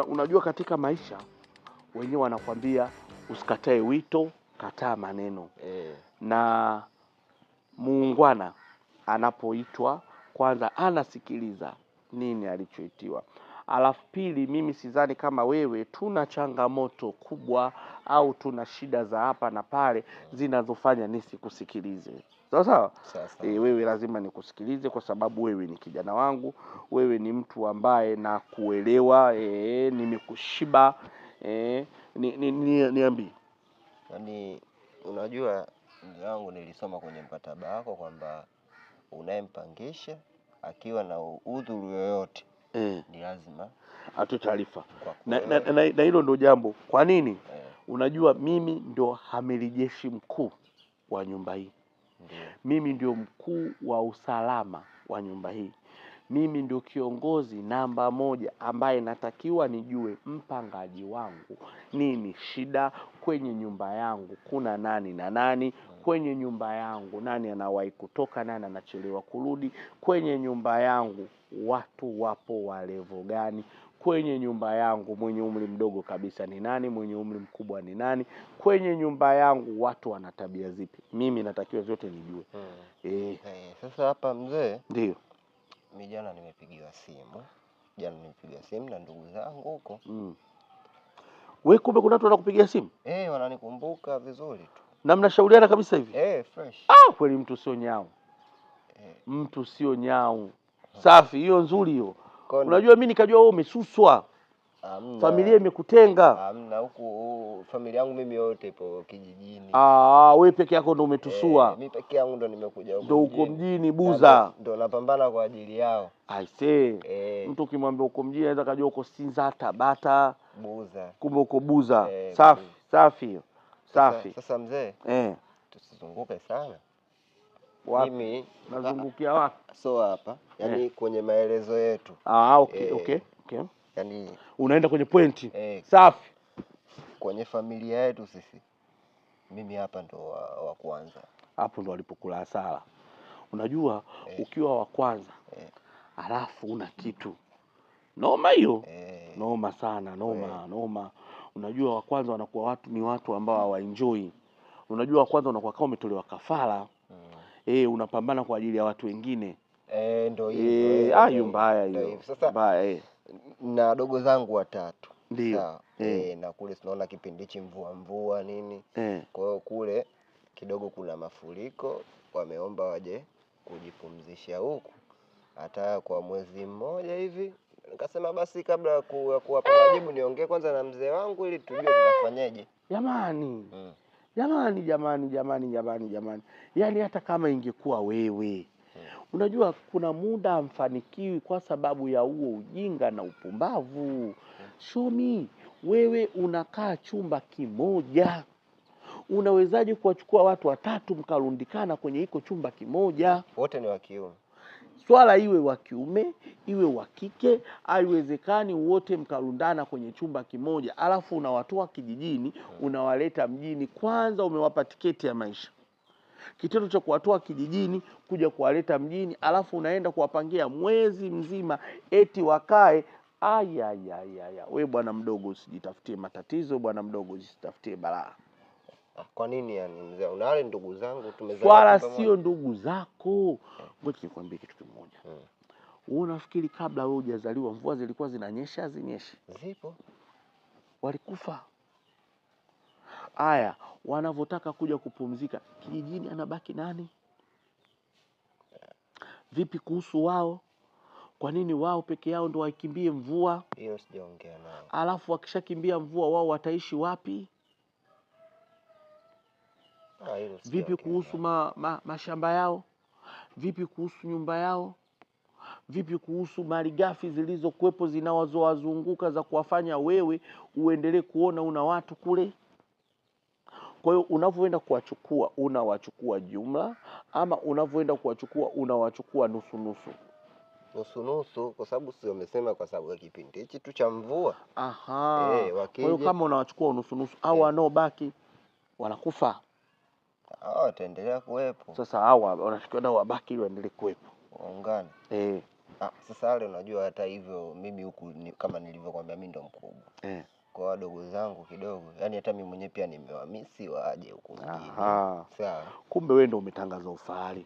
Unajua katika maisha wenyewe wanakwambia usikatae wito, kataa maneno. Na muungwana anapoitwa kwanza anasikiliza nini alichoitiwa. Alafu pili, mimi sidhani kama wewe tuna changamoto kubwa au tuna shida za hapa na pale zinazofanya nisikusikilize. Sawa? Wewe lazima nikusikilize kwa sababu wewe ni kijana wangu, wewe ni mtu ambaye na kuelewa, nimekushiba, niambie. Yaani unajua ndugu yangu, nilisoma kwenye mkataba wako kwamba unayempangisha akiwa na udhuru yoyote ni lazima atoe taarifa. Na hilo ndio jambo. Kwa nini? Unajua mimi ndio amiri jeshi mkuu wa nyumba hii. Mimi ndio mkuu wa usalama wa nyumba hii. Mimi ndio kiongozi namba 1 ambaye natakiwa nijue mpangaji wangu nini shida kwenye nyumba yangu, kuna nani na nani kwenye nyumba yangu, nani anawahi kutoka, nani anachelewa kurudi kwenye nyumba yangu, watu wapo wa level gani kwenye nyumba yangu, mwenye umri mdogo kabisa ni nani, mwenye umri mkubwa ni nani kwenye nyumba yangu, watu wana tabia zipi. Mimi natakiwa zote nijue. Sasa hapa mzee, ndio mimi jana nimepigiwa simu na ndugu zangu huko. Wewe kumbe kuna watu wanakupigia simu? Wananikumbuka vizuri tu. Na mnashauriana kabisa hivi? Fresh. Kweli mtu sio nyau. Mtu sio nyau. Safi, hiyo nzuri hiyo. Unajua mimi nikajua wewe umesuswa. Familia imekutenga. Hamna, huku familia yangu mimi yote ipo kijijini. Wewe peke yako ndo umetusua. Mimi peke yangu ndo nimekuja huko. Ndo uko mjini Buza. Ndo napambana kwa ajili yao. I say. Mtu ukimwambia uko mjini anaweza kujua uko Sinza, Tabata, Buza. Kumbe uko Buza. Safi hiyo. Safi. Sasa mzee, tusizunguke sana. Mimi nazungukia wapi? So hapa, yani kwenye maelezo yetu. Okay. Yani unaenda kwenye pointi. Safi. Kwenye familia yetu sisi, mimi hapa ndo wa kwanza. Hapo ndo walipokula hasara. Unajua ukiwa wa kwanza alafu una kitu noma hiyo. Noma sana, noma. Unajua wa kwanza wanakuwa ni watu ambao hawaenjoy. Unajua wa kwanza unakuwa kama umetolewa kafara. Unapambana kwa ajili ya watu wengine. Ndio hivyo. Hiyo mbaya hiyo. Sasa mbaya. Na wadogo zangu 3. Ndio. Na kule tunaona kipindi hichi mvua nini. Kwa hiyo kule kidogo kuna mafuriko, wameomba waje kujipumzisha huku hata kwa mwezi mmoja hivi. Nikasema basi kabla ya kuwapa majibu niongee kwanza na mzee wangu ili tujue tunafanyaje. Jamani. Jamani. Yaani hata kama ingekuwa wewe. Unajua kuna muda hamfanikiwi kwa sababu ya huo ujinga na upumbavu. Show me, wewe unakaa chumba kimoja. Unawezaje kuwachukua watu 3 mkarundikana kwenye hiko chumba kimoja? Wote ni wa kiume. Swala iwe wa kiume, iwe wa kike, haiwezekani wote mkarundana kwenye chumba kimoja. Alafu unawatoa kijijini, unawaleta mjini. Kwanza umewapa tiketi ya maisha. Kitendo cha kuwatoa kijijini kuja kuwaleta mjini, alafu unaenda kuwapangia mwezi mzima eti wakae. Wewe bwana mdogo usijitafutie matatizo, bwana mdogo usijitafutie balaa. Kwa nini yani mzee? Una wale ndugu zangu tumezaa. Swala sio ndugu zako. Ngoja nikwambie kitu kimoja. Wewe unafikiri kabla wewe hujazaliwa mvua zilikuwa zinanyesha zinyeshi? Zipo. Walikufa. Wanavotaka kuja kupumzika kijijini anabaki nani? Vipi kuhusu wao? Kwa nini wao peke yao ndo wakimbie mvua? Hiyo sijaongea nao. Alafu wakishakimbia mvua wao wataishi wapi? Vipi kuhusu mashamba yao? Vipi kuhusu nyumba yao? Vipi kuhusu malighafi zilizokuwepo zinawazozunguka za kuwafanya wewe uendelee kuona una watu kule? Kwa hiyo unavyoenda kuwachukua unawachukua jumla ama unavyoenda kuwachukua unawachukua nusu? Nusu kwa sababu sio umesema kwa sababu ya kipindi hichi tu cha mvua. Kwa hiyo kama unawachukua nusu au wanaobaki wanakufa. Wataendelea kuwepo. Sasa hawa wanachukua nao wabaki ili waendelee kuwepo. Waungane. Sasa wale unajua, hata hivyo mimi huku kama nilivyokuambia mimi ndo mkubwa. Kwa wadogo zangu kidogo, yani hata mimi mwenyewe pia nimewamisi waje huku mjini. Sawa. Kumbe wewe ndo umetangaza ufahari.